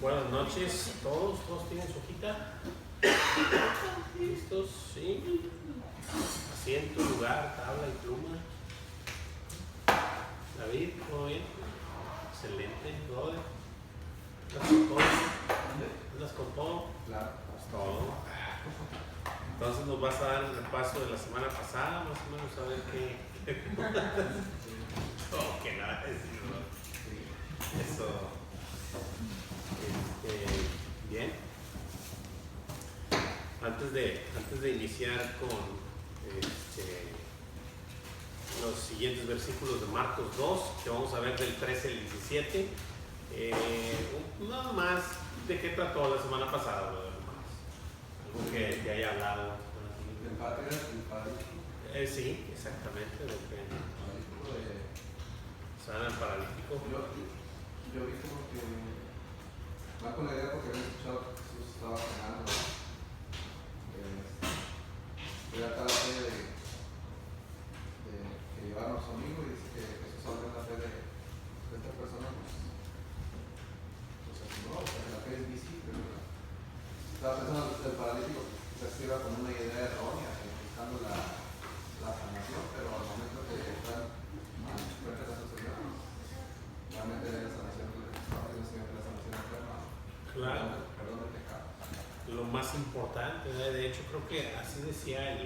Buenas noches a todos. ¿Todos tienen su hojita? ¿Listos? ¿Sí? Asiento, lugar, tabla y pluma. David, ¿todo bien? Excelente, brother. ¿Andas con todo? ¿Andas con todo? Claro. Pues todo. Entonces nos vas a dar un repaso de la semana pasada, más o menos a ver qué. Oh, que nada decir, ¿no? Eso. Bien. Antes de iniciar con los siguientes versículos de Marcos 2, que vamos a ver del 13 al 17, nada más de qué trató la semana pasada, ¿verdad, hermanos? Algo que haya hablado. ¿El padre? Sí, exactamente, de que sana al paralítico. Yo vi como que va con la idea porque había escuchado que Jesús estaba sanando. Era tal la fe de que llevaron a su amigo y dice que Jesús habló en la fe de esta persona, pues asimiló, o sea, la fe es visible, ¿verdad? Estaba pensando que el paralítico quizás iba con una idea errónea, buscando la sanación, pero al momento que están frente a la sociedad, realmente la sanación eterna. Claro. Perdón del pecado. Lo más importante, ¿verdad? De hecho creo que así decía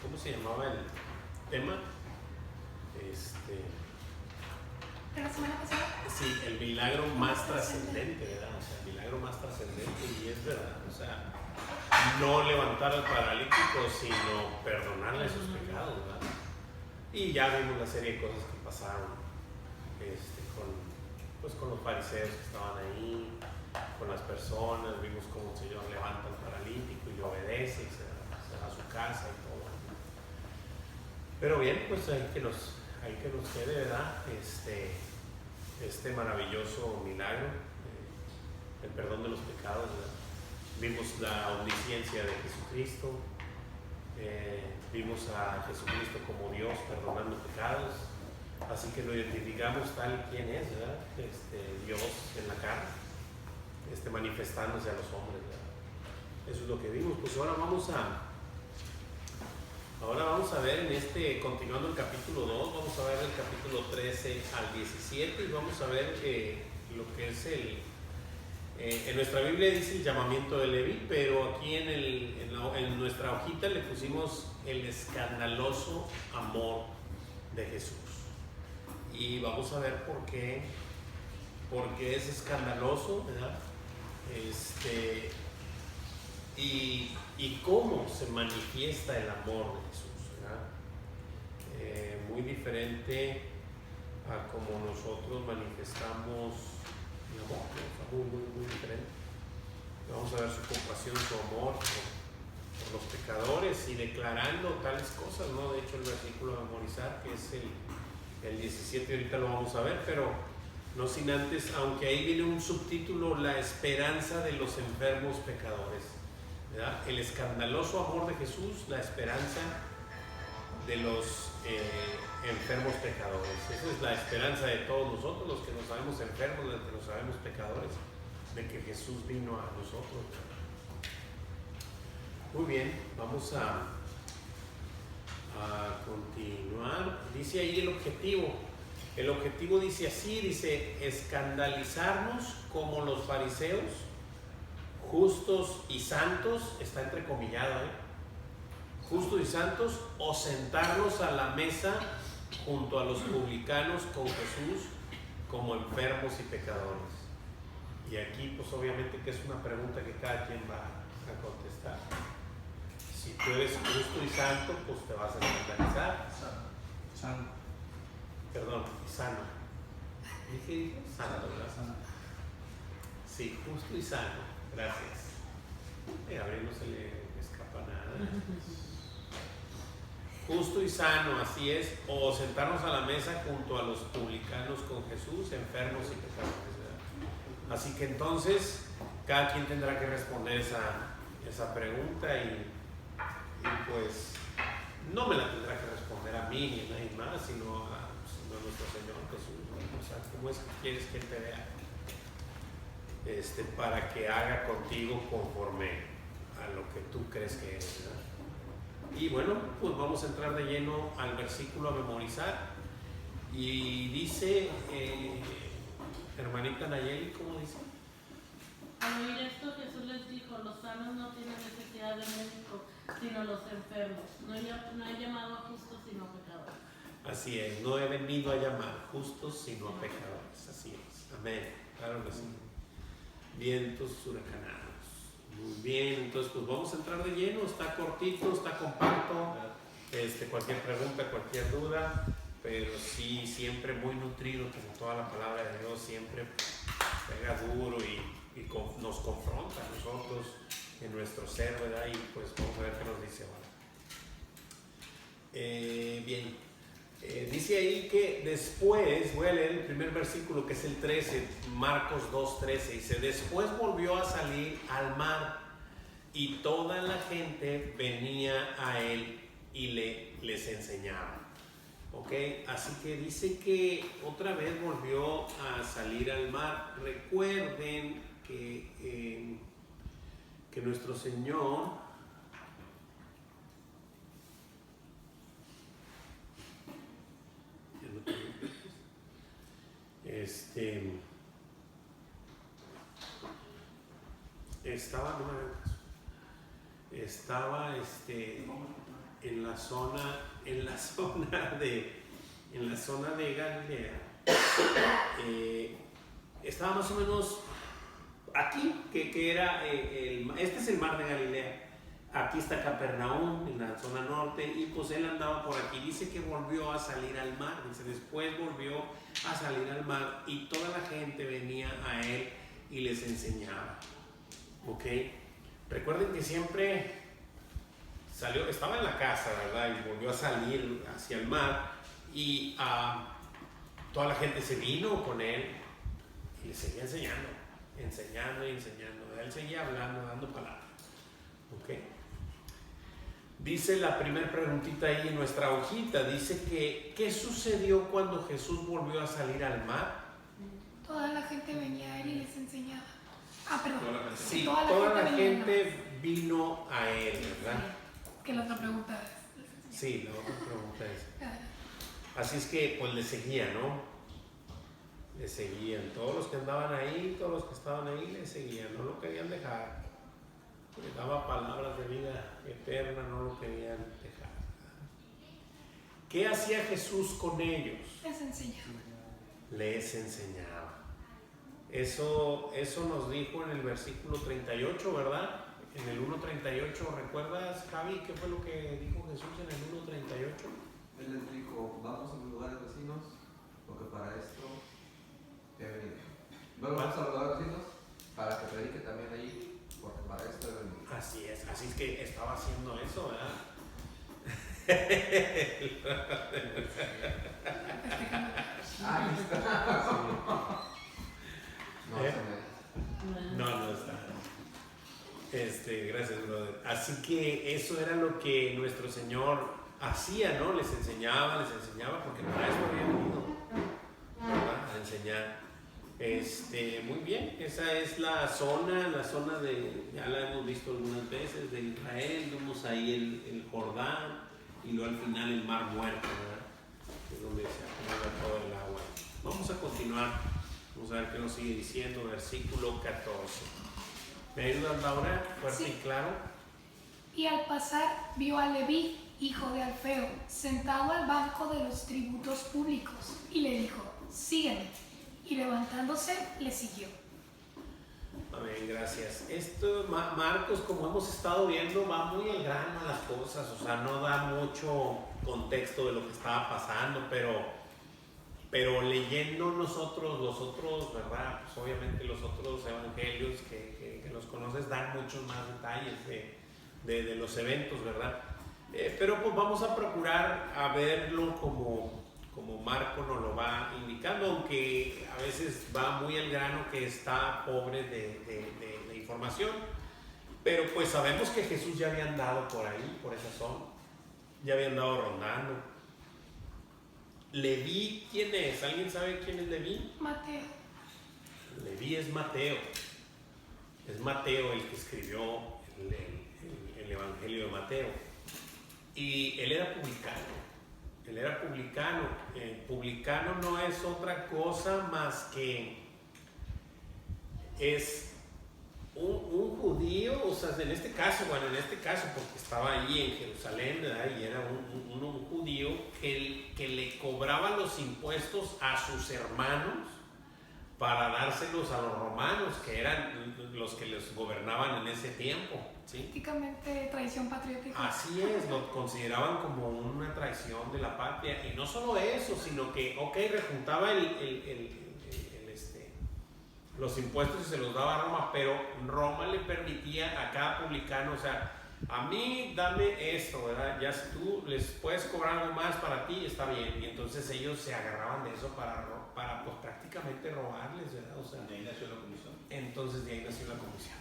¿cómo se llamaba el tema? ¿De la semana pasada? Sí, el milagro más trascendente, ¿verdad? O sea, el milagro más trascendente, y es verdad, o sea, no levantar al paralítico, sino perdonarle sus pecados, ¿verdad? Y ya vimos una serie de cosas que pasaron con los fariseos que estaban ahí, con las personas, vimos cómo el Señor levanta al paralítico y le obedece y se va a su casa y todo. Pero bien, pues hay que nos quede, ¿verdad? Este maravilloso milagro, el perdón de los pecados, ¿verdad? Vimos la omnisciencia de Jesucristo, vimos a Jesucristo como Dios perdonando pecados, así que lo identificamos tal quien es, ¿verdad? Dios en la carne, manifestándose a los hombres, ¿verdad? Eso es lo que vimos. Pues ahora vamos a ver continuando el capítulo 2, vamos a ver el capítulo 13 al 17 y vamos a ver lo que es en nuestra Biblia dice el llamamiento de Leví, pero aquí en nuestra hojita le pusimos el escandaloso amor de Jesús. Y vamos a ver por qué es escandaloso, ¿verdad? Y cómo se manifiesta el amor de Jesús, ¿verdad? Muy diferente a como nosotros manifestamos el amor, ¿no? Muy diferente. Vamos a ver su compasión, su amor por los pecadores y declarando tales cosas, ¿no? De hecho, el versículo a memorizar, que es el 17, ahorita lo vamos a ver, pero no sin antes, aunque ahí viene un subtítulo, la esperanza de los enfermos pecadores, ¿verdad? El escandaloso amor de Jesús, la esperanza de los enfermos pecadores. Esa es la esperanza de todos nosotros, los que nos sabemos enfermos, los que nos sabemos pecadores, de que Jesús vino a nosotros. Muy bien, vamos a continuar. Dice ahí el objetivo. El objetivo dice así, dice escandalizarnos como los fariseos, justos y santos, está entrecomillado, justos y santos, o sentarnos a la mesa junto a los publicanos con Jesús como enfermos y pecadores. Y aquí pues obviamente que es una pregunta que cada quien va a contestar. Si tú eres justo y santo, pues te vas a escandalizar. Sano. Perdón, sano. ¿Dije? Sano, ¿verdad? Sano. Sí, justo y sano. Gracias. A Gabriel no se le escapa nada. Justo y sano, así es. O sentarnos a la mesa junto a los publicanos con Jesús, enfermos y pecadores, ¿verdad? Así que entonces, cada quien tendrá que responder esa pregunta y pues no me la tendrá que responder a mí ni a nadie más, sino a nuestro Señor Jesús. O sea, ¿cómo es que quieres que Él te vea? para que haga contigo conforme a lo que tú crees que eres, ¿verdad? Y bueno, pues vamos a entrar de lleno al versículo a memorizar. Y dice, hermanita Nayeli, ¿cómo dice? Al oír esto, Jesús les dijo: los sanos no tienen necesidad de médico, sino los enfermos. No he llamado a justos, sino a pecadores. Así es, no he venido a llamar justos, sino a pecadores. Así es, amén, claro que sí. Vientos huracanados. Muy bien, entonces pues vamos a entrar de lleno. Está cortito, está compacto. Cualquier pregunta, cualquier duda, pero sí, siempre muy nutrido, como toda la palabra de Dios, siempre pega duro y nos confronta a nosotros en nuestro ser, ¿verdad? Y pues vamos a ver qué nos dice ahora. Bien, dice ahí que después, voy a leer el primer versículo que es el 13, Marcos 2:13, dice: después volvió a salir al mar y toda la gente venía a él y les enseñaba. Ok, así que dice que otra vez volvió a salir al mar. Recuerden que nuestro Señor estaba en la zona de Galilea. Estaba más o menos aquí, que era este es el mar de Galilea. Aquí está Capernaum, en la zona norte, y pues él andaba por aquí. Dice que volvió a salir al mar. Dice, después volvió a salir al mar y toda la gente venía a él y les enseñaba. Ok, recuerden que siempre salió, estaba en la casa, ¿verdad? Y volvió a salir hacia el mar y toda la gente se vino con él y le seguía enseñando. Él seguía hablando, dando palabras. Ok. Dice la primera preguntita ahí en nuestra hojita, dice que ¿qué sucedió cuando Jesús volvió a salir al mar? Toda la gente venía a él y les enseñaba. Perdón. Sí, toda la gente vino a él, ¿verdad? Sí. Que la otra pregunta es. Sí, la otra pregunta es. Así es que pues le seguían, ¿no? Le seguían. Todos los que andaban ahí, todos los que estaban ahí le seguían, no lo querían dejar. Le daba palabras de vida eterna, no lo querían dejar. ¿Qué hacía Jesús con ellos? Les enseñaba. Les enseñaba. Eso nos dijo en el versículo 38, ¿verdad? En el 1.38, ¿recuerdas, Javi, qué fue lo que dijo Jesús en el 1.38? Él les dijo: vamos a los lugares vecinos, porque para esto he venido. Bueno, vamos a los lugares vecinos para que predique también ahí, porque para esto he venido. Así es que estaba haciendo eso, ¿verdad? Ahí está. No está. Gracias, brother. Así que eso era lo que nuestro Señor hacía, ¿no? Les enseñaba, porque para eso había venido, ¿verdad? A enseñar. Muy bien, esa es la zona de, ya la hemos visto algunas veces, de Israel. Vemos ahí el Jordán y luego al final el Mar Muerto, ¿verdad? Es donde se acumula todo el agua. Vamos a continuar, vamos a ver qué nos sigue diciendo, versículo 14. ¿Me ayudas, Laura? Fuerte y claro. Y al pasar vio a Leví, hijo de Alfeo, sentado al banco de los tributos públicos, y le dijo: sígueme. Y levantándose, le siguió. Amén, gracias. Marcos, como hemos estado viendo, va muy al grano a las cosas, o sea, no da mucho contexto de lo que estaba pasando, pero leyendo los otros, ¿verdad? Pues obviamente los otros evangelios que los conoces dan muchos más detalles de los eventos, ¿verdad? Pero pues vamos a procurar a verlo como Marco nos lo va indicando, aunque a veces va muy al grano, que está pobre de información, pero pues sabemos que Jesús ya había andado por ahí, por esa zona, ya había andado rondando. Leví, ¿quién es? ¿Alguien sabe quién es Leví? Mateo. Leví es Mateo. Es Mateo el que escribió el Evangelio de Mateo. Y él era publicano. Él era publicano. Publicano no es otra cosa más que es un judío, o sea, en este caso, porque estaba allí en Jerusalén, ¿verdad? Y era un judío que le cobraba los impuestos a sus hermanos para dárselos a los romanos, que eran los que les gobernaban en ese tiempo, ¿sí? Prácticamente traición patriótica. Así es, lo consideraban como una traición de la patria. Y no solo eso, sino que, rejuntaba los impuestos y se los daba a Roma, pero Roma le permitía a cada publicano, o sea, a mí dame esto, ¿verdad? Ya si tú les puedes cobrar algo más para ti, está bien. Y entonces ellos se agarraban de eso para pues prácticamente robarles, ¿verdad? O sea, De ahí nació la comisión. entonces de ahí nació la comisión.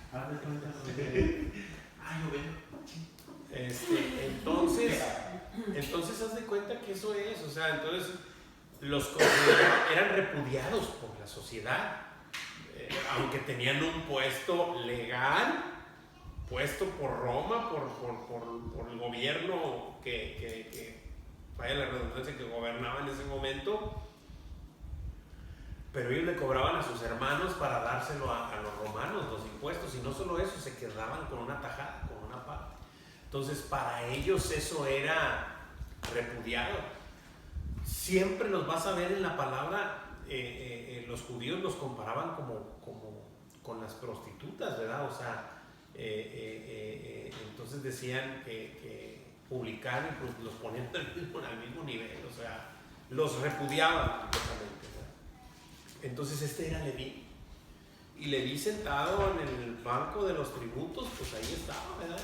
Entonces haz de cuenta que eso es, o sea, entonces los consideraban, eran repudiados por la sociedad, aunque tenían un puesto legal, puesto por Roma, por el gobierno que vaya la redundancia, que gobernaba en ese momento, pero ellos le cobraban a sus hermanos para dárselo a los romanos, los impuestos, y no solo eso, se quedaban con una tajada, con una parte. Entonces para ellos eso era repudiado. Siempre los vas a ver en la palabra, los judíos los comparaban como con las prostitutas, ¿verdad? O sea, entonces decían que publicaban y pues los ponían al mismo nivel, o sea, los repudiaban completamente, ¿verdad? Entonces este era Leví, y Leví sentado en el banco de los tributos, pues ahí estaba, ¿verdad?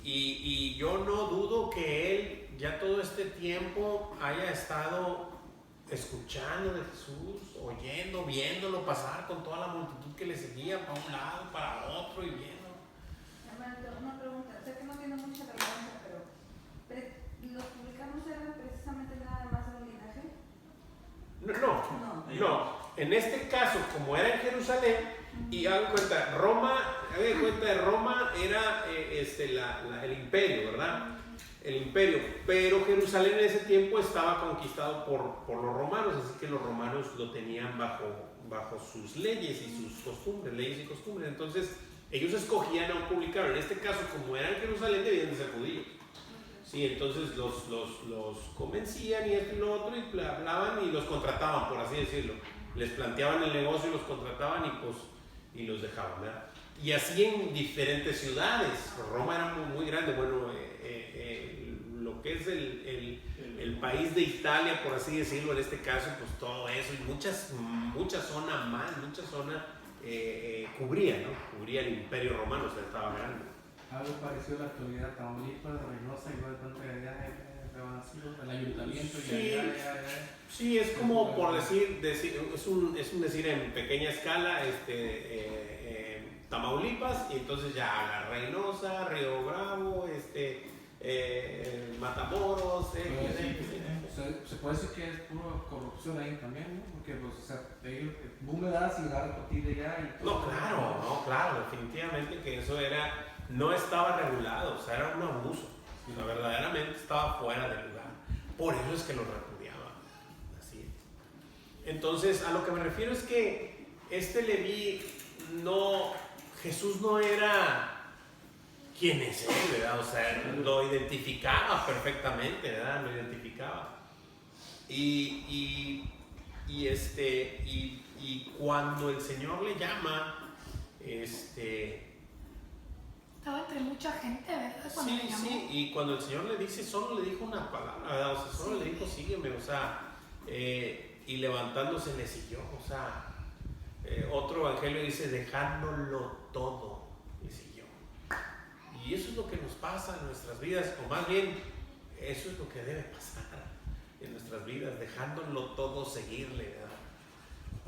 Y yo no dudo que él ya todo este tiempo haya estado escuchando de Jesús, oyendo, viéndolo pasar con toda la multitud que le seguía para un lado, para otro y viendo. Hermano, una pregunta, sé que no tiene mucha relevancia, pero ¿los publicanos eran precisamente nada más de un linaje? No. En este caso, como era en Jerusalén, y hagan cuenta, Roma era el imperio, ¿verdad? El imperio, pero Jerusalén en ese tiempo estaba conquistado por los romanos, así que los romanos lo tenían bajo sus leyes y sus costumbres, entonces ellos escogían a un publicano. En este caso, como era en Jerusalén, debían de ser judíos. Sí, entonces los convencían y esto y lo otro, y hablaban y los contrataban, por así decirlo. Les planteaban el negocio y los contrataban y los dejaban, ¿verdad? Y así en diferentes ciudades. Roma era muy grande, bueno, lo que es el país de Italia, por así decirlo, en este caso, pues todo eso, y mucha zona cubría, ¿no? Cubría el imperio romano, o sea, estaba grande. Algo parecido a la actualidad, Tamaulipas, Reynosa, igual de pronto allá el ayuntamiento y allá. Sí, es como por decir es un decir en pequeña escala, Tamaulipas, y entonces ya la Reynosa, Río Bravo, Matamoros, se puede decir que es pura corrupción ahí también, ¿no? Porque pues, o sea, ellos, boom me das y agarra a partir de allá y todo. No, claro, definitivamente que eso no estaba regulado, o sea, era un abuso, sino verdaderamente estaba fuera de lugar. Por eso es que lo repudiaban. Así es. Entonces, a lo que me refiero es que Leví Jesús no era quien es él, ¿verdad? O sea, lo identificaba perfectamente, ¿verdad? Lo identificaba. Y cuando el Señor le llama, Estaba entre mucha gente, ¿verdad? Cuando le llamó. Sí, y cuando el Señor le dice, solo le dijo una palabra, ¿verdad? O sea, solo le dijo, sígueme, o sea, y levantándose le siguió, o sea, otro evangelio dice, dejándolo todo, le siguió. Y eso es lo que nos pasa en nuestras vidas, o más bien, eso es lo que debe pasar en nuestras vidas, dejándolo todo, seguirle, ¿verdad?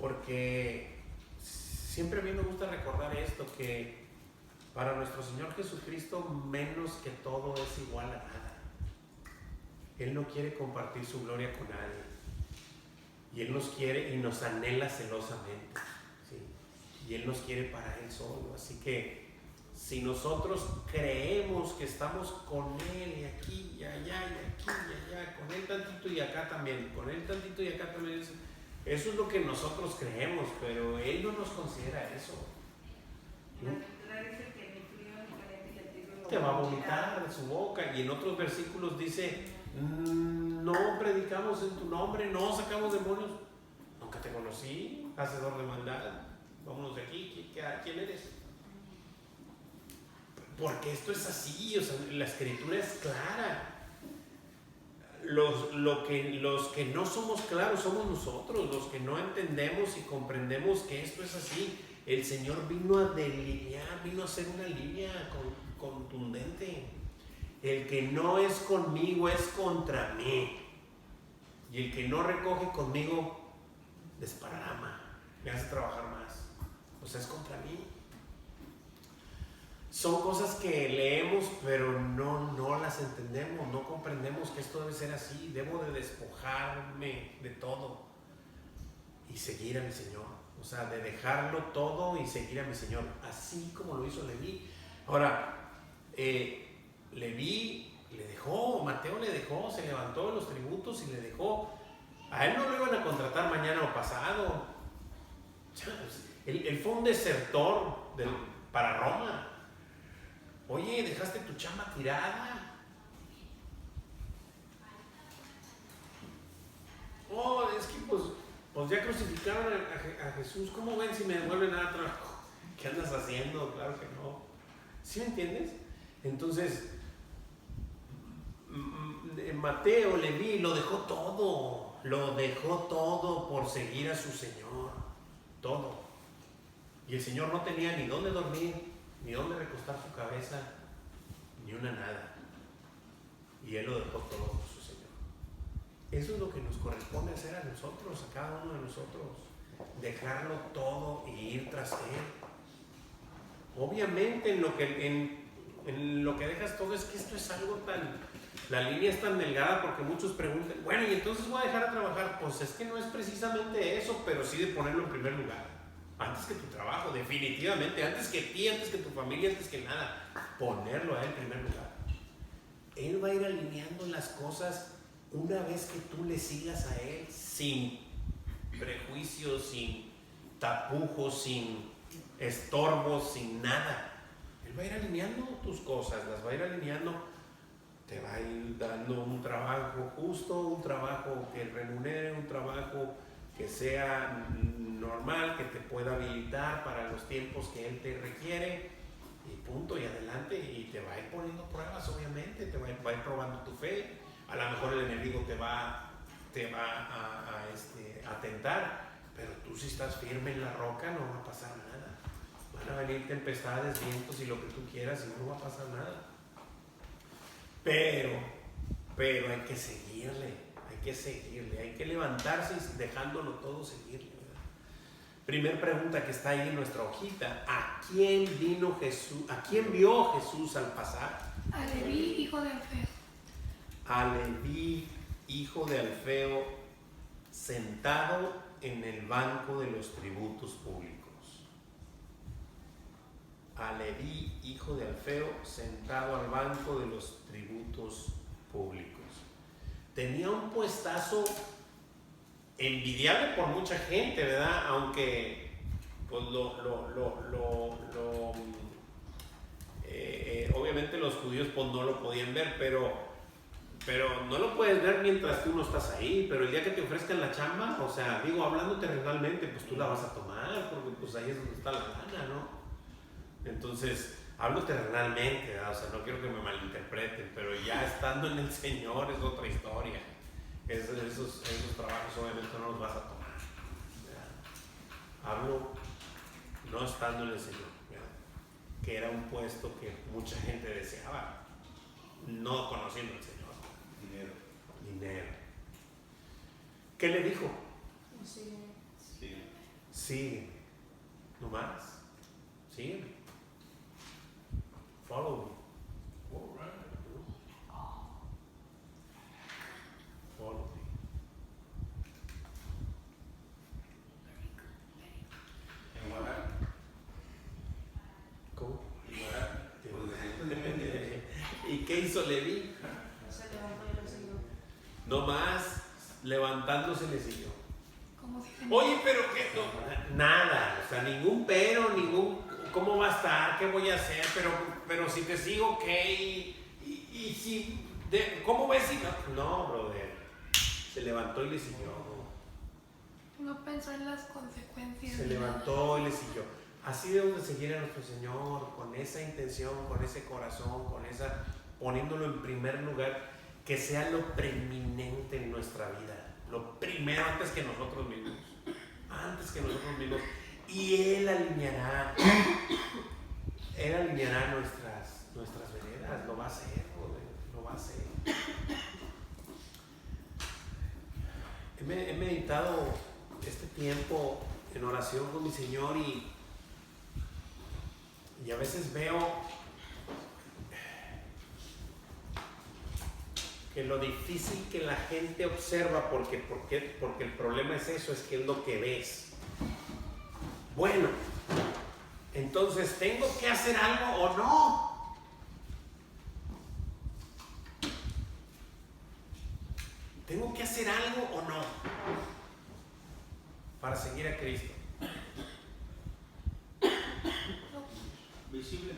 Porque siempre a mí me gusta recordar esto, que para nuestro Señor Jesucristo, menos que todo es igual a nada. Él no quiere compartir su gloria con nadie. Y Él nos quiere y nos anhela celosamente, ¿sí? y Él nos quiere para Él solo. Así que si nosotros creemos que estamos con Él y aquí y allá y aquí y allá, con Él tantito y acá también, con Él tantito y acá también, eso es lo que nosotros creemos, pero Él no nos considera eso. La escritura dice que ni frío ni caliente que el tibio Te va a vomitar de su boca. Y en otros versículos dice, no predicamos en tu nombre, no sacamos demonios. Nunca te conocí, hacedor de maldad. Vámonos de aquí, ¿quién eres? Porque esto es así, o sea, la escritura es clara. Los que no somos claros somos nosotros, los que no entendemos y comprendemos que esto es así. El Señor vino a delinear, vino a hacer una línea contundente. El que no es conmigo es contra mí. Y el que no recoge conmigo desparrama, me hace trabajar más. O sea, es contra mí. Son cosas que leemos, pero no las entendemos, no comprendemos que esto debe ser así. Debo de despojarme de todo y seguir a mi Señor. O sea, de dejarlo todo y seguir a mi Señor, así como lo hizo Leví. Ahora, Leví le dejó, Mateo le dejó, se levantó de los tributos y le dejó. A él no lo iban a contratar mañana o pasado. Él fue un desertor para Roma. Oye, dejaste tu chamba tirada. Oh, es que pues ya crucificaron a Jesús. ¿Cómo ven si me devuelven a trabajo? ¿Qué andas haciendo? Claro que no. ¿Sí me entiendes? Entonces, Mateo, Leví, lo dejó todo. Lo dejó todo por seguir a su Señor. Todo. Y el Señor no tenía ni dónde dormir, ni dónde recostar su cabeza, ni una nada. Y Él lo dejó todo por su Señor. Eso es lo que nos corresponde hacer a nosotros, a cada uno de nosotros. Dejarlo todo y ir tras Él. Obviamente en lo que dejas todo es que esto es algo la línea es tan delgada, porque muchos preguntan, bueno, y entonces voy a dejar a trabajar. Pues es que no es precisamente eso, pero sí de ponerlo en primer lugar. Antes que tu trabajo, definitivamente, antes que ti, antes que tu familia, antes que nada, ponerlo a Él en primer lugar. Él va a ir alineando las cosas una vez que tú le sigas a Él, sin prejuicios, sin tapujos, sin estorbos, sin nada. Él va a ir alineando tus cosas, las va a ir alineando, te va a ir dando un trabajo justo, un trabajo que remunere, un trabajo que sea normal, que te pueda habilitar para los tiempos que Él te requiere, y punto, y adelante. Y te va a ir poniendo pruebas, obviamente, te va a ir probando tu fe. A lo mejor el enemigo te va a tentar, pero tú, si estás firme en la roca, no va a pasar nada. Van a venir tempestades, vientos y lo que tú quieras, y no va a pasar nada. Pero hay que seguirle. Hay que levantarse y dejándolo todo seguirle, ¿verdad? Primer pregunta que está ahí en nuestra hojita: ¿a quién vino Jesús? ¿A quién vio Jesús al pasar? A Leví, hijo de Alfeo. A Leví, hijo de Alfeo, sentado en el banco de los tributos públicos. A Leví, hijo de Alfeo, sentado al banco de los tributos públicos. Tenía un puestazo envidiable por mucha gente, ¿verdad? Aunque pues obviamente los judíos pues no lo podían ver, pero no lo puedes ver mientras tú no estás ahí. Pero el día que te ofrezcan la chamba, o sea, digo, hablando terrenalmente, pues tú la vas a tomar, porque pues ahí es donde está la lana, ¿no? Entonces, hablo terrenalmente, ¿verdad? O sea, no quiero que me malinterpreten, pero ya estando en el Señor es otra historia. Esos trabajos obviamente no los vas a tomar, ¿verdad? Hablo no estando en el Señor, ¿verdad? Que era un puesto que mucha gente deseaba, no conociendo al Señor. Dinero. ¿Qué le dijo? Sígueme. No más. Sígueme. Follow me. All right. Follow me. And what happened? Nomás levantándose le siguió. Como si Oye, pero qué, no, nada, o sea, ningún pero, ¿cómo va a estar? ¿Qué voy a hacer? Pero si te sigo, ¿qué? Y si, ¿cómo ves si no, brother? Se levantó y le siguió. no pensó en las consecuencias. Se levantó y le siguió. Así debemos de seguir a nuestro Señor, con esa intención, con ese corazón, poniéndolo en primer lugar, que sea lo preeminente en nuestra vida, lo primero antes que nosotros mismos, y Él alineará nuestras veredas, lo va a hacer, lo va a hacer. He meditado este tiempo en oración con mi Señor y a veces veo que lo difícil que la gente observa, porque el problema es eso, es que es lo que ves. Bueno, entonces, ¿tengo que hacer algo o no? ¿Tengo que hacer algo o no? Para seguir a Cristo. Visible.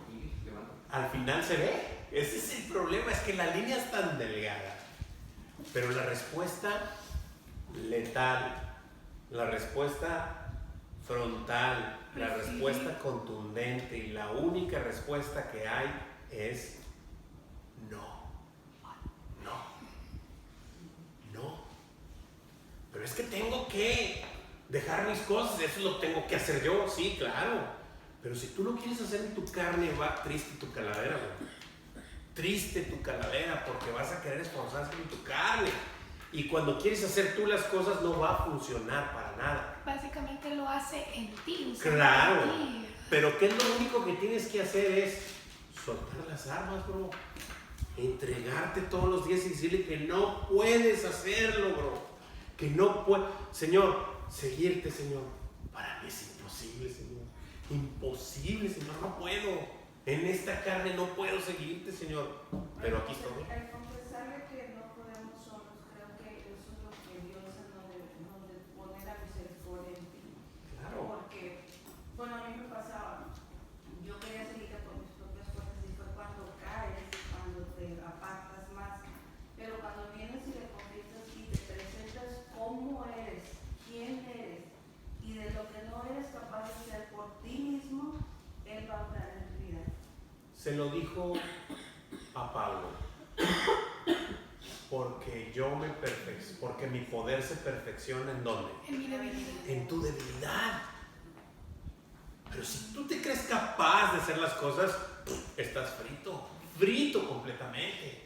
Y levanta. Al final se ve. Ese es el problema, es que la línea es tan delgada. Pero la respuesta letal, la respuesta frontal, la respuesta contundente y la única respuesta que hay es no. Pero es que tengo que dejar mis cosas, eso lo tengo que hacer yo, sí, claro. Pero si tú lo quieres hacer en tu carne, va triste tu calavera, güey. Triste tu calavera, porque vas a querer esforzarte en tu carne. Y cuando quieres hacer tú las cosas, no va a funcionar para nada. Básicamente lo hace en ti. Claro. En ti. Pero ¿qué es lo único que tienes que hacer? Es soltar las armas, bro. Entregarte todos los días y decirle que no puedes hacerlo, bro. Que no puedes. Señor, seguirte, Señor. Para mí es imposible, Señor. Imposible, Señor. No puedo. En esta carne no puedo seguirte, Señor. Pero aquí estoy. Al confesarle que no podemos solos, creo que eso es lo que Dios nos pone la misericordia en ti. Claro. Porque, bueno, a mí me pasaba, yo quería seguir por mis propias fuerzas y fue cuando caes, cuando te apartas más. Pero cuando vienes y le confiesas y te presentas cómo eres, quién eres y de lo que no eres capaz de ser por ti mismo, Él va a obrar en tu vida. Se lo dijo a Pablo, porque mi poder se perfecciona ¿en dónde? En mi debilidad. En tu debilidad. Pero si tú te crees capaz de hacer las cosas, estás frito completamente.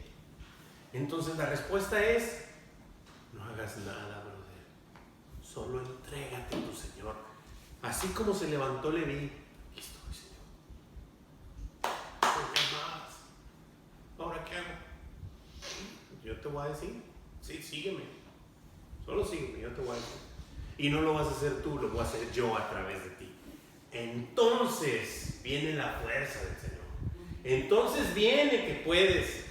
Entonces la respuesta es, no hagas nada, brother. Solo entrégate a tu Señor. Así como se levantó Leví, aquí estoy, Señor. ¿Qué más? ¿Ahora qué hago? Yo te voy a decir, sí, sígueme. Solo sígueme, yo te voy a decir. Y no lo vas a hacer tú, lo voy a hacer yo a través de ti. Entonces viene la fuerza del Señor. Entonces viene que puedes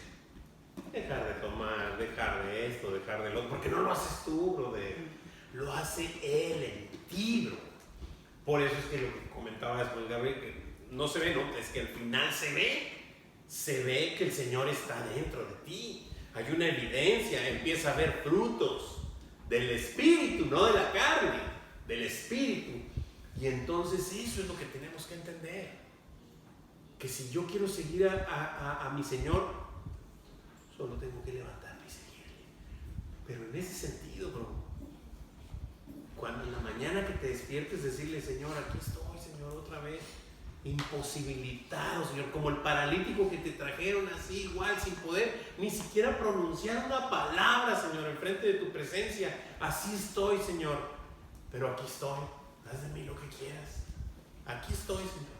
dejar de tomar, dejar de esto, dejar de lo otro, porque no lo haces tú, brother. Lo hace Él en ti, bro. Por eso es que lo que comentaba después, Gabriel, que no se ve, no, es que al final se ve que el Señor está dentro de ti. Hay una evidencia, empieza a haber frutos del Espíritu, no de la carne, del Espíritu. Y entonces eso es lo que tenemos que entender. Que si yo quiero seguir a mi Señor, solo tengo que levantarme y seguirle. Pero en ese sentido, bro, cuando en la mañana que te despiertes decirle, Señor, aquí estoy, Señor, otra vez, imposibilitado, Señor, como el paralítico que te trajeron así, igual, sin poder ni siquiera pronunciar una palabra, Señor, enfrente de tu presencia. Así estoy, Señor, pero aquí estoy, haz de mí lo que quieras. Aquí estoy, Señor.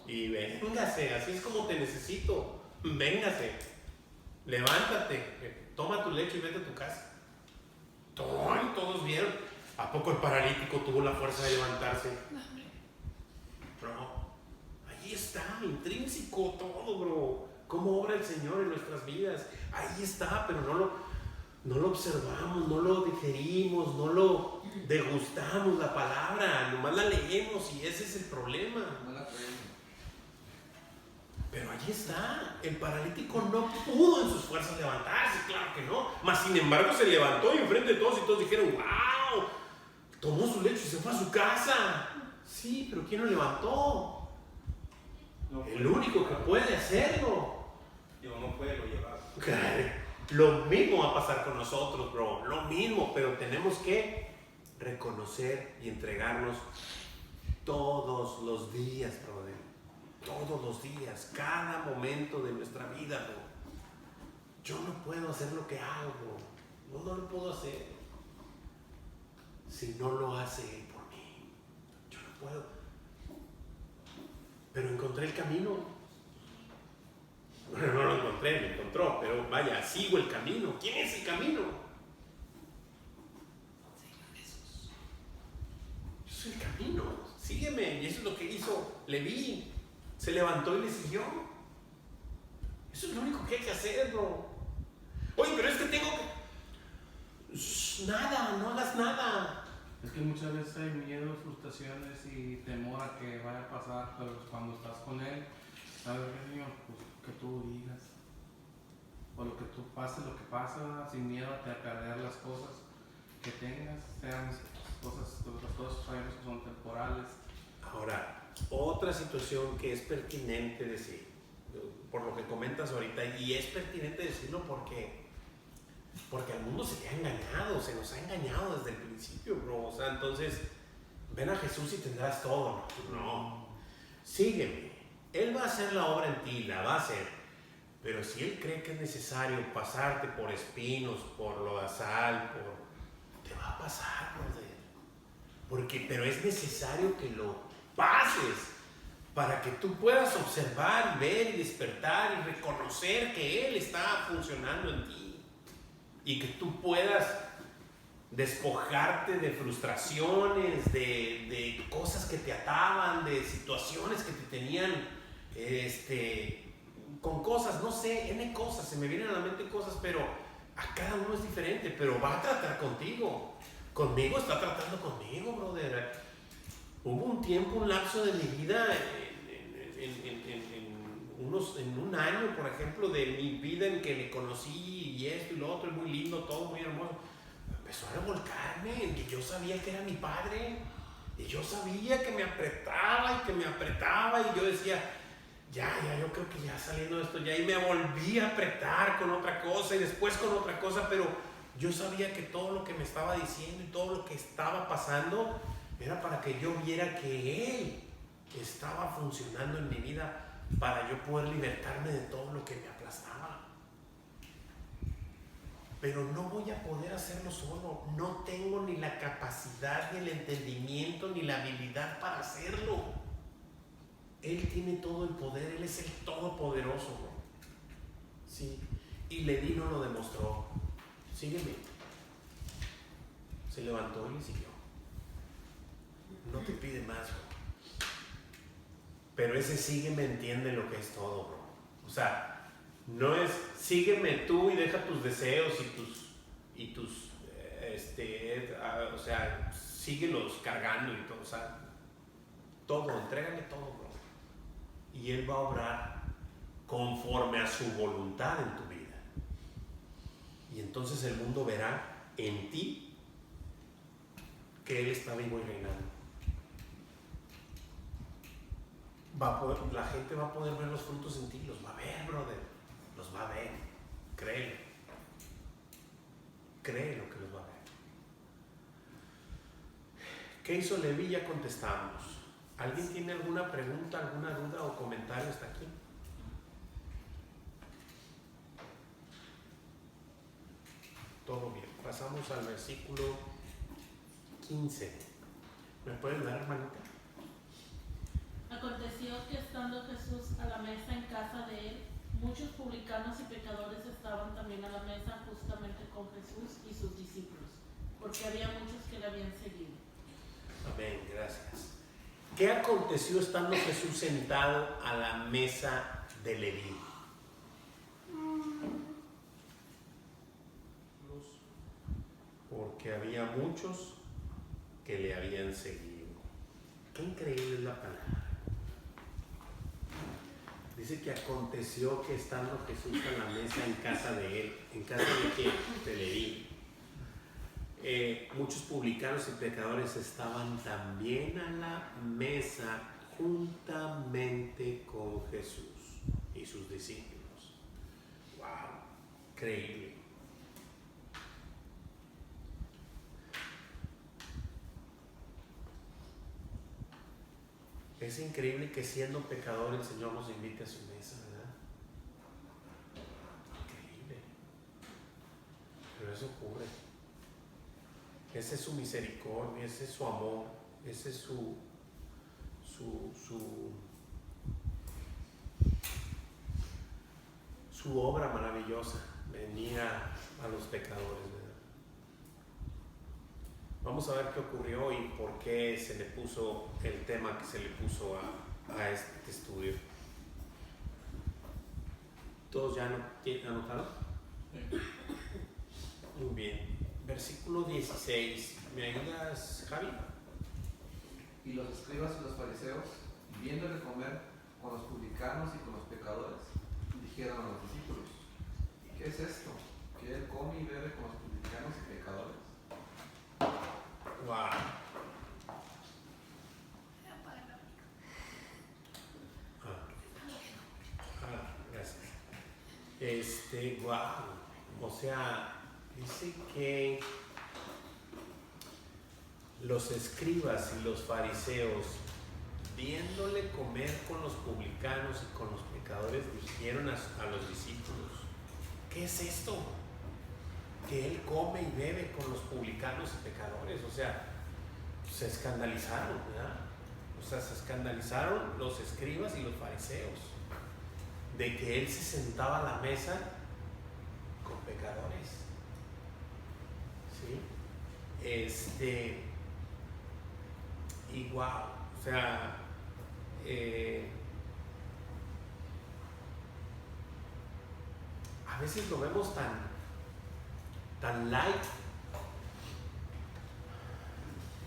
Y véngase, así es como te necesito. Véngase, levántate, toma tu lecho y vete a tu casa. Todos vieron. ¿A poco el paralítico tuvo la fuerza de levantarse? No. Allí está, intrínseco todo, bro. cómo obra el Señor en nuestras vidas. Ahí está, pero no lo observamos, no lo digerimos, no lo degustamos la palabra, nomás la leemos y ese es el problema. No la creemos. Pero allí está, el paralítico no pudo en sus fuerzas levantarse, claro que no, mas sin embargo se levantó y enfrente de todos y todos dijeron, wow, tomó su lecho y se fue a su casa. Sí, pero ¿quién lo levantó? El único que puede hacerlo. Digo, no puede lo llevar. Lo mismo va a pasar con nosotros, bro, lo mismo, pero tenemos que reconocer y entregarnos todos los días, brother. Todos los días, cada momento de nuestra vida, bro. Yo no puedo hacer lo que hago, bro. No lo puedo hacer si no lo hace Él por mí. Yo no puedo. Pero encontré el camino. Bueno, no lo encontré, me encontró, pero vaya, sigo el camino. ¿Quién es el camino? Señor Jesús. Yo soy el camino. Sígueme. Y eso es lo que hizo Leví. Se levantó y le siguió. Eso es lo único que hay que hacer, bro. Oye, pero es que tengo que... Nada, no hagas nada. Es que muchas veces hay miedo, frustraciones y temor a que vaya a pasar, pero cuando estás con Él, ¿sabes qué, Señor? Pues que tú digas. O lo que tú pase, lo que pasa, sin miedo a perder las cosas que tengas, sean las cosas sabemos que son temporales. Ahora, otra situación que es pertinente decir, por lo que comentas ahorita, y es pertinente decirlo porque al mundo se le ha engañado, se nos ha engañado desde el principio, bro. O sea, entonces, ven a Jesús y tendrás todo. No, sígueme. Él va a hacer la obra en ti, la va a hacer. Pero si Él cree que es necesario pasarte por espinos, por lodazal, te va a pasar, brother. Pero es necesario que lo pases para que tú puedas observar, ver y despertar y reconocer que Él está funcionando en ti y que tú puedas despojarte de frustraciones, de cosas que te ataban, de situaciones que te tenían con cosas, no sé, N cosas, se me vienen a la mente cosas, pero a cada uno es diferente, pero va a tratar contigo. Conmigo está tratando conmigo, brother. Hubo un tiempo, un lapso de mi vida, en un año, por ejemplo, de mi vida en que le conocí y esto y lo otro, es muy lindo, todo muy hermoso. Empezó a revolcarme, en que yo sabía que era mi padre, y yo sabía que me apretaba y yo decía, ya, yo creo que ya saliendo de esto, ya, y me volví a apretar con otra cosa y después con otra cosa, pero yo sabía que todo lo que me estaba diciendo y todo lo que estaba pasando era para que yo viera que Él estaba funcionando en mi vida para yo poder libertarme de todo lo que me aplastaba. Pero no voy a poder hacerlo solo. No tengo ni la capacidad, ni el entendimiento, ni la habilidad para hacerlo. Él tiene todo el poder, Él es el todopoderoso, ¿no? Sí. Y Leví no lo demostró. Sígueme. Se levantó y le siguió. No te pide más, bro. Pero ese sígueme entiende lo que es todo, bro. O sea, no es sígueme tú y deja tus deseos y tus o sea, síguelos cargando y todo, o sea, todo, entrégale todo, bro. Y Él va a obrar conforme a su voluntad en tu vida. Y entonces el mundo verá en ti que Él está vivo y reinando. La gente va a poder ver los frutos en ti, los va a ver, brother, los va a ver, créelo que los va a ver. ¿Qué hizo Leví? Ya contestamos. ¿Alguien tiene alguna pregunta, alguna duda o comentario hasta aquí? Todo bien, pasamos al versículo 15. ¿Me puedes dar, hermanita? Aconteció que estando Jesús a la mesa en casa de él, muchos publicanos y pecadores estaban también a la mesa justamente con Jesús y sus discípulos, porque había muchos que le habían seguido. Amén, gracias. ¿Qué aconteció estando Jesús sentado a la mesa de Leví? porque había muchos que le habían seguido. Qué increíble es la palabra. Dice que aconteció que estando Jesús a la mesa en casa de él, ¿en casa de quién? De Leví. Muchos publicanos y pecadores estaban también a la mesa juntamente con Jesús y sus discípulos. ¡Wow! Increíble. Es increíble que siendo pecador el Señor nos invite a su mesa, ¿verdad? Increíble. Pero eso ocurre. Esa es su misericordia, ese es su amor, ese es su obra maravillosa, venir a los pecadores, ¿verdad? Vamos a ver qué ocurrió y por qué se le puso el tema que se le puso a este estudio. ¿Todos ya anotaron? Muy bien. Versículo 16. ¿Me ayudas, Javi? Y los escribas y los fariseos, viéndole comer con los publicanos y con los pecadores, dijeron a los discípulos: ¿qué es esto? ¿Que él come y bebe con los publicanos y pecadores? Wow. Gracias. Wow. O sea, dice que los escribas y los fariseos, viéndole comer con los publicanos y con los pecadores, dijeron a los discípulos: ¿qué es esto? Que él come y bebe con los publicanos y pecadores. O sea, se escandalizaron, ¿verdad? O sea, se escandalizaron los escribas y los fariseos de que él se sentaba a la mesa con pecadores. ¿Sí? Y wow, o sea, a veces lo vemos tan light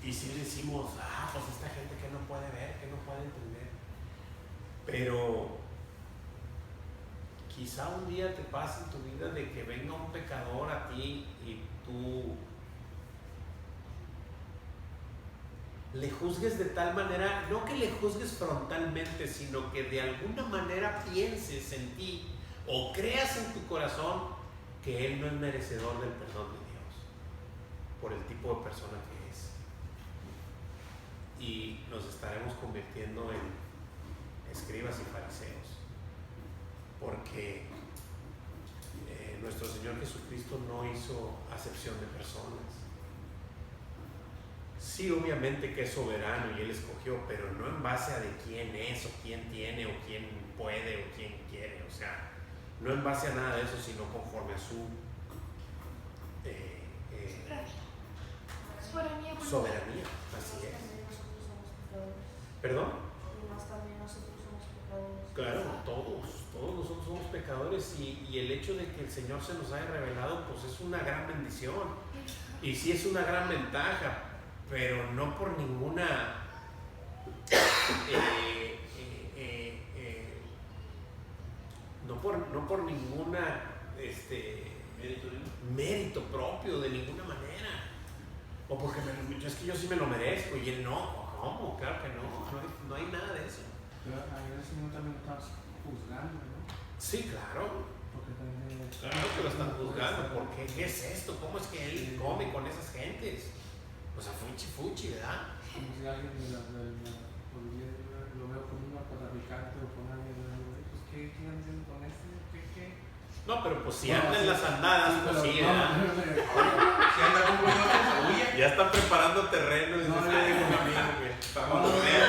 y si decimos, pues esta gente que no puede ver, que no puede entender, pero quizá un día te pase en tu vida de que venga un pecador a ti y tú le juzgues de tal manera, no que le juzgues frontalmente, sino que de alguna manera pienses en ti o creas en tu corazón que él no es merecedor del perdón de Dios por el tipo de persona que es. Y nos estaremos convirtiendo en escribas y fariseos, porque nuestro Señor Jesucristo no hizo acepción de personas. Sí, obviamente que es soberano y Él escogió, pero no en base a de quién es o quién tiene o quién puede o quién quiere, o sea, no en base a nada de eso, sino conforme a su soberanía. Así es. ¿Perdón? Claro, todos nosotros somos pecadores y el hecho de que el Señor se nos haya revelado, pues es una gran bendición y sí es una gran ventaja, pero no por ninguna no por ninguna mérito propio de ninguna manera, o porque es que yo sí me lo merezco y él no. ¿Cómo? Claro que no hay nada de eso. Pero a veces no también estás juzgando, ¿no? Sí, claro. Porque también Claro que lo están juzgando. ¿Por qué? ¿Qué es esto? ¿Cómo es que él come con esas gentes? O sea, fuchi, ¿verdad? como si alguien lo veo con un narcotraficante o con alguien, pues ¿qué están haciendo con este? ¿Qué? No, pero pues si anda en las andadas, pues sí, ¿verdad? Si anda con coyotes, se huye. Ya está preparando terreno. No, dices, le "Ay, digo, un amigo que-". Para cuando me vea,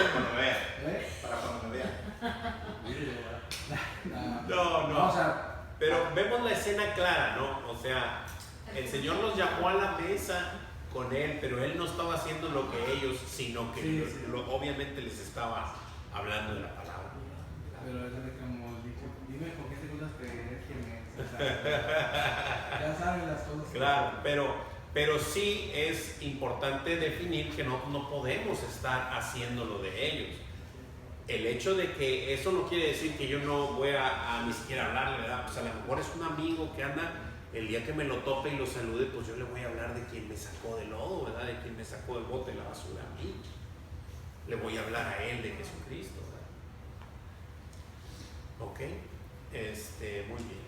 ¿Eh? Para cuando me vea. No. O sea, Pero vemos la escena clara, ¿no? O sea, el Señor nos llamó a la mesa con Él, pero Él no estaba haciendo lo que ellos, sino que Sí. obviamente les estaba hablando de la palabra. pero es de como dicho, dime con qué te gustas que eres quien es. O sea, ya saben las cosas. Claro, pero Pero sí es importante definir que no podemos estar haciéndolo de ellos. El hecho de que eso no quiere decir que yo no voy a ni siquiera hablarle, ¿verdad? Pues a lo mejor es un amigo que anda, el día que me lo tope y lo salude, pues yo le voy a hablar de quien me sacó del lodo, ¿verdad? De quien me sacó del bote de la basura a mí. Le voy a hablar a él de Jesucristo, ¿verdad? ¿Ok? Muy bien.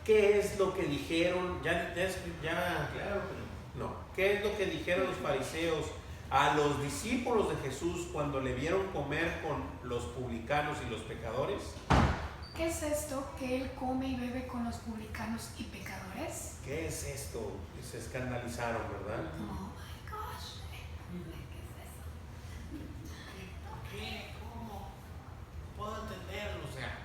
¿Qué es lo que dijeron? Claro que no. ¿Qué es lo que dijeron los fariseos a los discípulos de Jesús cuando le vieron comer con los publicanos y los pecadores? ¿Qué es esto que él come y bebe con los publicanos y pecadores? ¿Qué es esto? Y se escandalizaron, ¿verdad? Oh my gosh. ¿Qué es eso? ¿Por qué? ¿Cómo? No puedo entenderlo, o sea.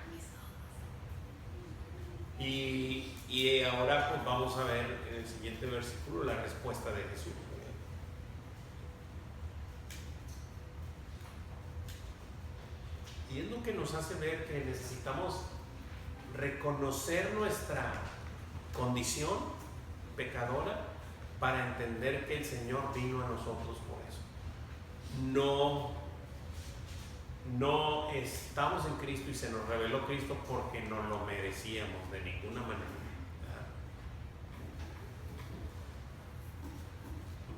Y ahora pues vamos a ver en el siguiente versículo la respuesta de Jesús. Y es lo que nos hace ver que necesitamos reconocer nuestra condición pecadora para entender que el Señor vino a nosotros por eso. No estamos en Cristo y se nos reveló Cristo porque no lo merecíamos de ninguna manera.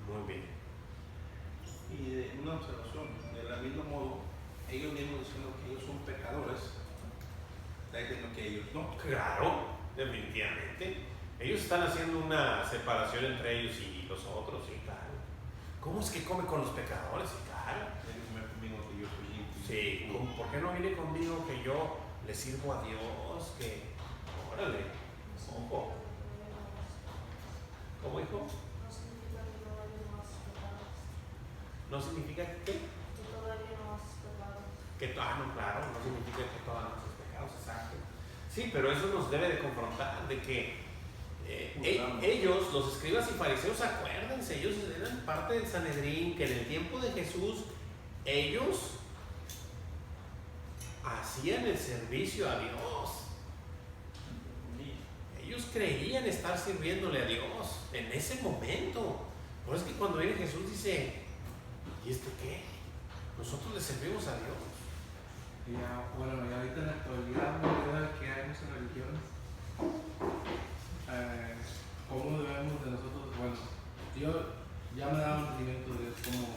Muy bien. Y una observación, del mismo modo, ellos mismos diciendo que ellos son pecadores, está diciendo que ellos no. Claro, definitivamente. Ellos están haciendo una separación entre ellos y los otros, y claro. ¿Cómo es que come con los pecadores? Y claro. Conmigo que yo soy limpio. Sí, ¿por qué no viene conmigo que yo le sirvo a Dios? Que, órale, ojo. ¿Cómo, hijo? ¿No significa que? No, claro, no significa que todos nuestros pecados, exacto. Sí, pero eso nos debe de confrontar de que ellos, los escribas y fariseos, acuérdense, ellos eran parte del Sanedrín, que en el tiempo de Jesús, ellos hacían el servicio a Dios. Ellos creían estar sirviéndole a Dios en ese momento. Por eso es que cuando viene Jesús dice, ¿y esto qué? Nosotros le servimos a Dios. Y ahorita en la actualidad, ¿verdad? Que hay muchas religiones. ¿Cómo debemos de nosotros? Bueno, yo ya me daba un entendimiento de cómo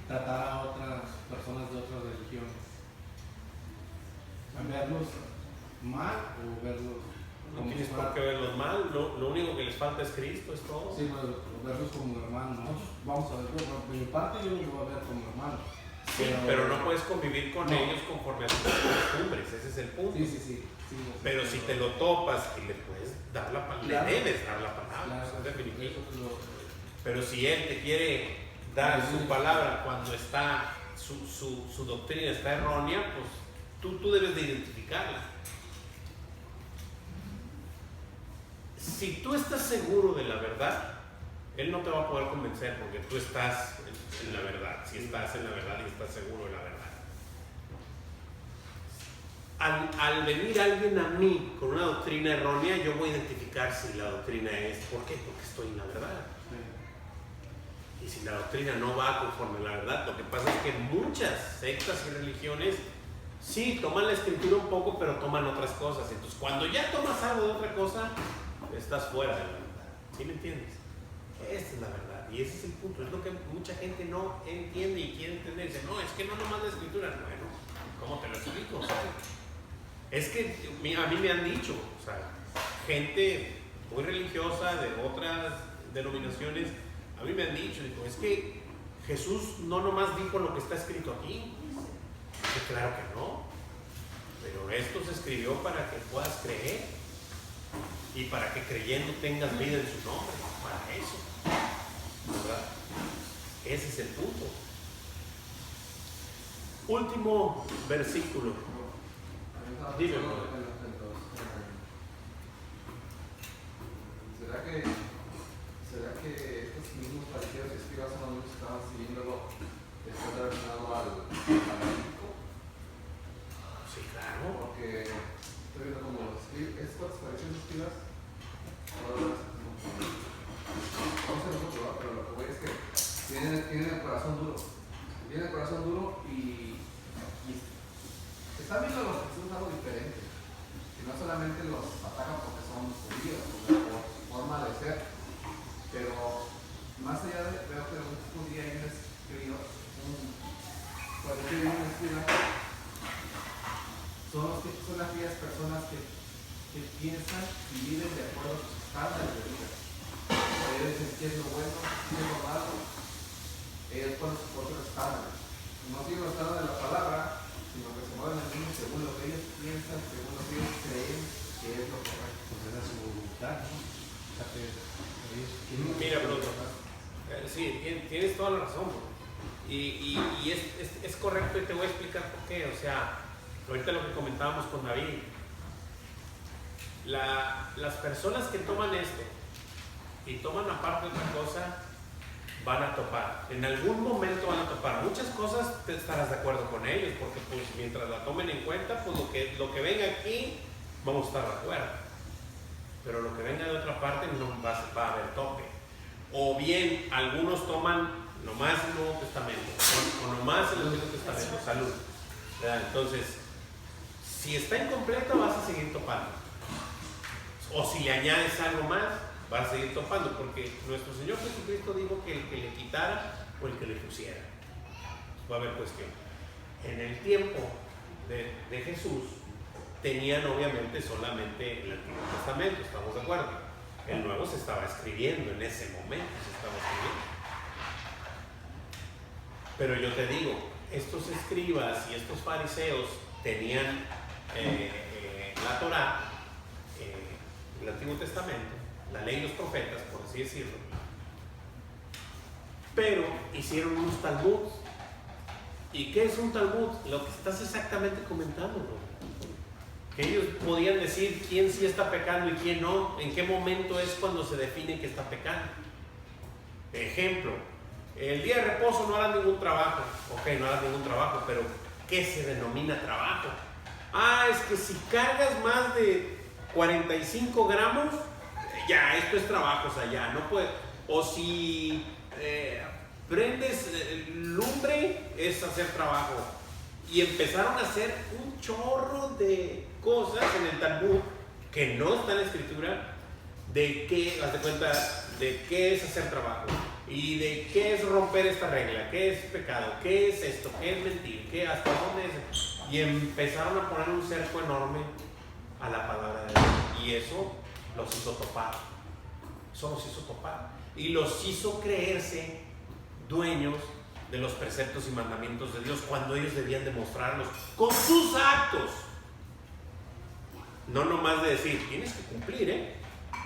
tratar a otras personas de otras religiones. ¿Verlos mal o verlos No como tienes si por fuera- qué verlos mal, lo único que les falta es Cristo, es todo. Sí, pero verlos como hermanos. Nosotros vamos a ver, por mi parte yo los voy a ver como hermanos. Sí, pero no puedes convivir con ellos conforme a sus costumbres, ese es el punto. Sí. Pero si te lo topas y le puedes dar la palabra, Claro. le debes dar la palabra, Claro, eso es definitivo. eso es lo- Pero si él te quiere dar su palabra cuando está su doctrina está errónea, pues tú debes de identificarla. Si tú estás seguro de la verdad, él no te va a poder convencer porque tú estás en la verdad. Si estás en la verdad y estás seguro de la verdad. Al venir alguien a mí con una doctrina errónea, yo voy a identificar si la doctrina es. ¿Por qué? Porque estoy en la verdad. Y si la doctrina no va conforme a la verdad, lo que pasa es que muchas sectas y religiones sí toman la escritura un poco, pero toman otras cosas. Entonces, cuando ya tomas algo de otra cosa, estás fuera de la verdad. ¿Sí me entiendes? Esta es la verdad. Y ese es el punto. Es lo que mucha gente no entiende y quiere entender. Dice, no, es que no nomás la escritura. Bueno, ¿cómo te lo explico? Es que a mí me han dicho, o sea, gente muy religiosa de otras denominaciones, a mí me han dicho, digo, es que Jesús no nomás dijo lo que está escrito aquí. Que claro que no, pero esto se escribió para que puedas creer y para que creyendo tengas vida en su nombre, para eso, ¿verdad? Ese es el punto. Último versículo. Dime, ¿Será que estos mismos fariseos y escribas son los mismos que estaban siguiéndolo después de haber sanado al paralítico? Sí, claro. Porque estoy viendo como estos fariseos y escribas, ahora tienen el corazón duro. Tienen el corazón duro y están viendo a los Jesús algo diferente. Que no solamente los atacan porque son judíos, por su forma de ser, pero más allá de, veo que un día hay un escrito, cuando yo digo un escrito, son aquellas personas que piensan y viven de acuerdo a sus estándares de vida. Ellos dicen qué es lo bueno, qué es lo malo. Ellos ponen sus propios estándares. No siguen los estándares de la palabra, sino que se mueven al mismo según lo que ellos piensan, según lo que ellos creen que es lo correcto. Pues esa es su voluntad, ¿no? O sea, que ellos Mira, Bruto, sí, tienes toda la razón, bro. Y es correcto y te voy a explicar por qué. O sea, ahorita lo que comentábamos con David, las personas que toman esto y toman aparte otra cosa, van a topar. En algún momento van a topar. Muchas cosas te estarás de acuerdo con ellos, porque pues mientras la tomen en cuenta, pues lo que venga aquí, vamos a estar de acuerdo. Pero lo que venga de otra parte no va a haber tope. O bien, algunos toman nomás el Nuevo Testamento, o nomás el Antiguo Testamento, salud. ¿Verdad? Entonces, si está incompleta, vas a seguir topando. O si le añades algo más, vas a seguir topando, porque nuestro Señor Jesucristo dijo que el que le quitara o el que le pusiera. Va a haber cuestión. En el tiempo de Jesús, tenían obviamente solamente el Antiguo Testamento, ¿estamos de acuerdo? El Nuevo se estaba escribiendo, en ese momento se estaba escribiendo. Pero yo te digo, estos escribas y estos fariseos tenían la Torá, el Antiguo Testamento, la ley y los profetas, por así decirlo, pero hicieron unos talmuds. ¿Y qué es un talmud? Lo que estás exactamente comentando, ¿no? Que ellos podían decir quién sí está pecando y quién no, en qué momento es cuando se define que está pecando. Ejemplo, el día de reposo no harás ningún trabajo. Ok, no harás ningún trabajo, pero ¿qué se denomina trabajo? Es que si cargas más de 45 gramos, ya, esto es trabajo, o sea, ya, no puede. O si prendes lumbre, es hacer trabajo. Y empezaron a hacer un chorro de cosas en el Talmud que no está en la escritura, de qué, haz de cuenta, de qué es hacer trabajo y de qué es romper esta regla, qué es pecado, qué es esto, qué es mentir, qué, hasta dónde es. Y empezaron a poner un cerco enorme a la palabra de Dios, y eso los hizo topar. Eso los hizo topar y los hizo creerse dueños de los preceptos y mandamientos de Dios, cuando ellos debían demostrarlos con sus actos. No nomás de decir, tienes que cumplir,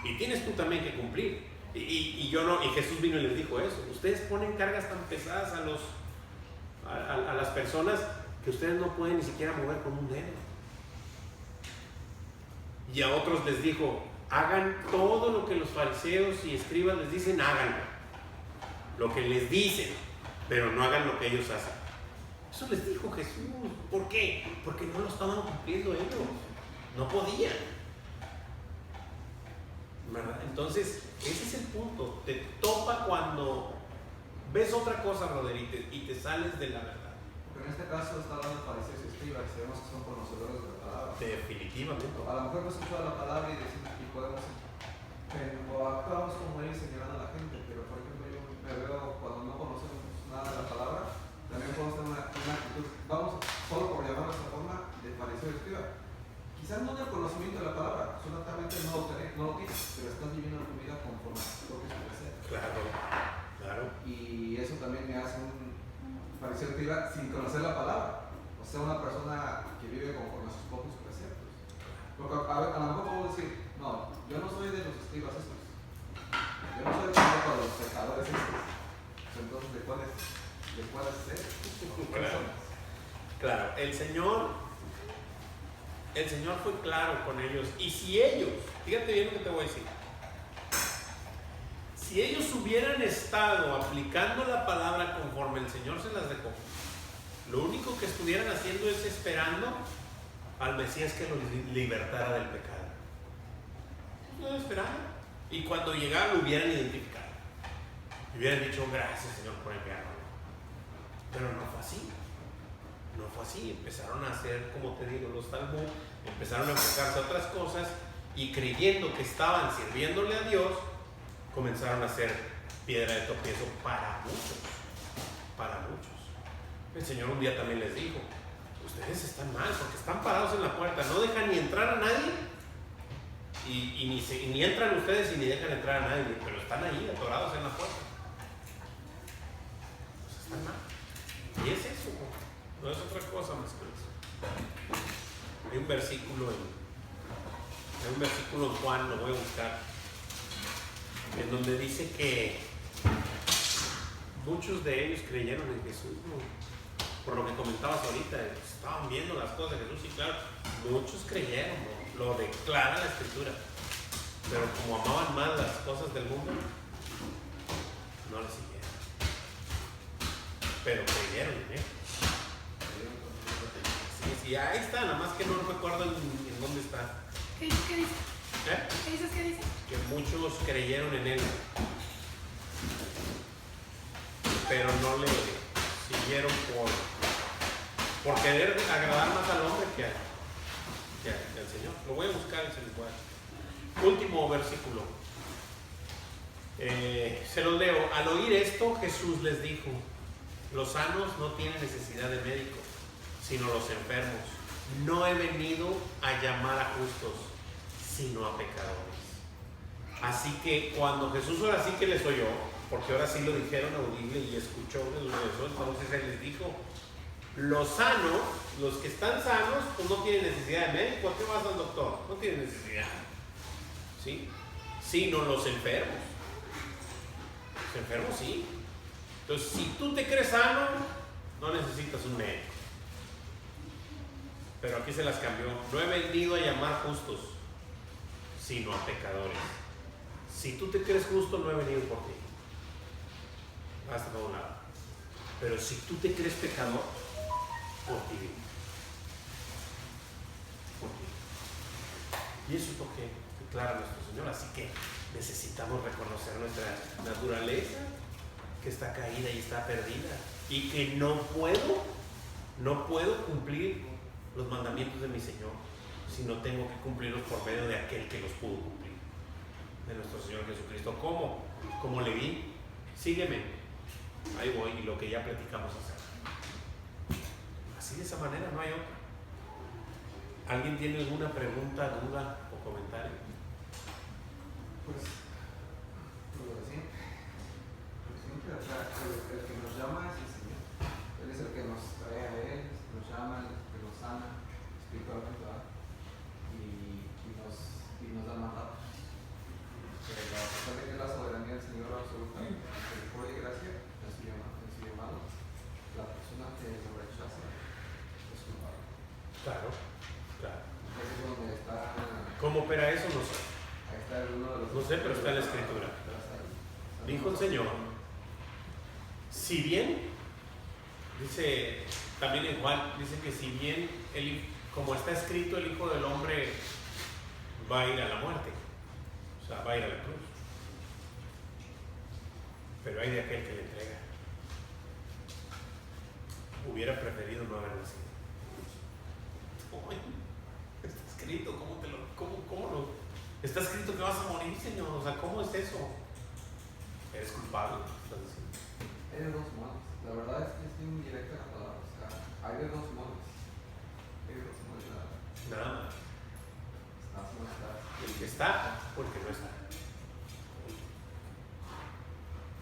y tienes tú también que cumplir. Y Jesús vino y les dijo eso. Ustedes ponen cargas tan pesadas a las personas que ustedes no pueden ni siquiera mover con un dedo. Y a otros les dijo, hagan todo lo que los fariseos y escribas les dicen, háganlo. Lo que les dicen, pero no hagan lo que ellos hacen. Eso les dijo Jesús. ¿Por qué? Porque no lo estaban cumpliendo ellos. No podían. ¿Verdad? Entonces, ese es el punto. Te topa cuando ves otra cosa, brother, y te sales de la verdad. Porque en este caso está hablando de fariseos y escribas, y sabemos que son conocedores de la palabra. Definitivamente. A lo mejor no escuchamos la palabra y decimos que podemos, o actuamos como ellos señalando a la gente, pero por ejemplo yo me veo cuando no conocemos nada de la palabra, también podemos tener una actitud, vamos solo por llamarlo de esta forma, de fariseo y escriba. Quizás no del conocimiento de la palabra, solamente no lo tienes, pero estás viviendo tu vida conforme a tus propios preceptos. Claro. Y eso también me hace un fariseo escriba sin conocer la palabra, o sea, una persona que vive conforme a sus propios preceptos. Porque a lo mejor podemos decir, no, yo no soy de los escribas estos, yo no soy de los pecadores estos, entonces ¿de cuáles ser? Claro, el Señor fue claro con ellos. Y si ellos, fíjate bien lo que te voy a decir, si ellos hubieran estado aplicando la palabra conforme el Señor se las dejó, lo único que estuvieran haciendo es esperando al Mesías que los libertara del pecado. No esperaban. Y cuando llegara lo hubieran identificado. Y hubieran dicho, gracias Señor por enviarlo. Pero no fue así. No fue así. Empezaron a hacer, como te digo, los Talmud, empezaron a enfocarse a otras cosas y creyendo que estaban sirviéndole a Dios, comenzaron a hacer piedra de tropiezo para muchos. Para muchos. El Señor un día también les dijo, ustedes están mal porque están parados en la puerta, no dejan ni entrar a nadie y ni entran ustedes y ni dejan entrar a nadie, pero están ahí atorados en la puerta. Pues están mal. Y es eso, no es otra cosa más que eso. Hay un versículo en Juan, lo voy a buscar, en donde dice que muchos de ellos creyeron en Jesús, ¿no? Por lo que comentabas ahorita, estaban viendo las cosas de Jesús y claro, muchos creyeron, ¿no? Lo declara la Escritura, pero como amaban más las cosas del mundo, no le siguieron, pero creyeron en él. Sí, ahí está, nada más que no recuerdo en dónde está. ¿Qué dice? ¿Qué dice? ¿Eh? ¿Qué dice? Que muchos creyeron en él, pero no le siguieron por querer agradar más al hombre que al Señor. Lo voy a buscar y se les voy a... Último versículo. Se los leo. Al oír esto, Jesús les dijo, los sanos no tienen necesidad de médico, sino los enfermos. No he venido a llamar a justos, sino a pecadores. Así que cuando Jesús ahora sí que les oyó, porque ahora sí lo dijeron audible y escuchó de los eso, entonces Él les dijo, los sanos, los que están sanos, pues no tienen necesidad de médico. ¿A qué vas al doctor? No tienen necesidad, ¿sí? Sino los enfermos. Los enfermos sí. Entonces, si tú te crees sano, no necesitas un médico. Pero aquí se las cambió. No he venido a llamar justos, sino a pecadores. Si tú te crees justo, no he venido por ti. Hasta por un lado. Pero si tú te crees pecador, por ti vivo. Por ti. Y eso es lo que declara nuestro Señor. Así que necesitamos reconocer nuestra naturaleza, que está caída y está perdida. Y que no puedo cumplir los mandamientos de mi Señor, sino tengo que cumplirlos por medio de aquel que los pudo cumplir, de nuestro Señor Jesucristo. ¿Cómo? Como Leví, sígueme, ahí voy, y lo que ya platicamos hacer. Así, de esa manera, no hay otra. ¿Alguien tiene alguna pregunta, duda o comentario? Pues lo de siempre. O sea, el que nos llama es el Señor. Él es el que nos trae a Él, nos llama, el que nos sana espiritualmente, ¿verdad? Y nos da mandato. Pero a pesar de que es la soberanía del Señor absoluta, misericordia y gracia, en su llamado, la persona que lo rechaza es culpable. Claro, claro. Ese es donde está. ¿Cómo opera eso? No sé. Ahí está uno de los. No sé, pero está en la Escritura. Dijo el Señor, si bien, dice también en Juan, dice que si bien, como está escrito, el Hijo del Hombre va a ir a la muerte, o sea, va a ir a la cruz, pero hay de aquel que le entrega. Hubiera preferido no haber nacido. Está escrito, ¿cómo lo? Está escrito que vas a morir, Señor, o sea, ¿cómo es eso? Eres culpable, estás diciendo. Hay de dos modos. La verdad es que es bien directa la palabra. O sea, hay de dos modos. Hay de dos modos. Nada más. Estás o no estás. El que está, porque no está.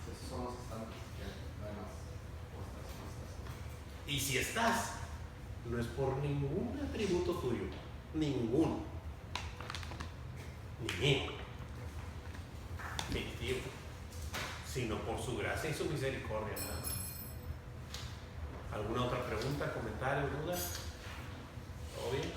Esos son los estándares que además o estás o no estás. Y si estás, no es por ningún atributo tuyo, ninguno, ni mío, fictivo, sino por su gracia y su misericordia, nada más. ¿Alguna otra pregunta, comentario, duda? ¿Todo bien?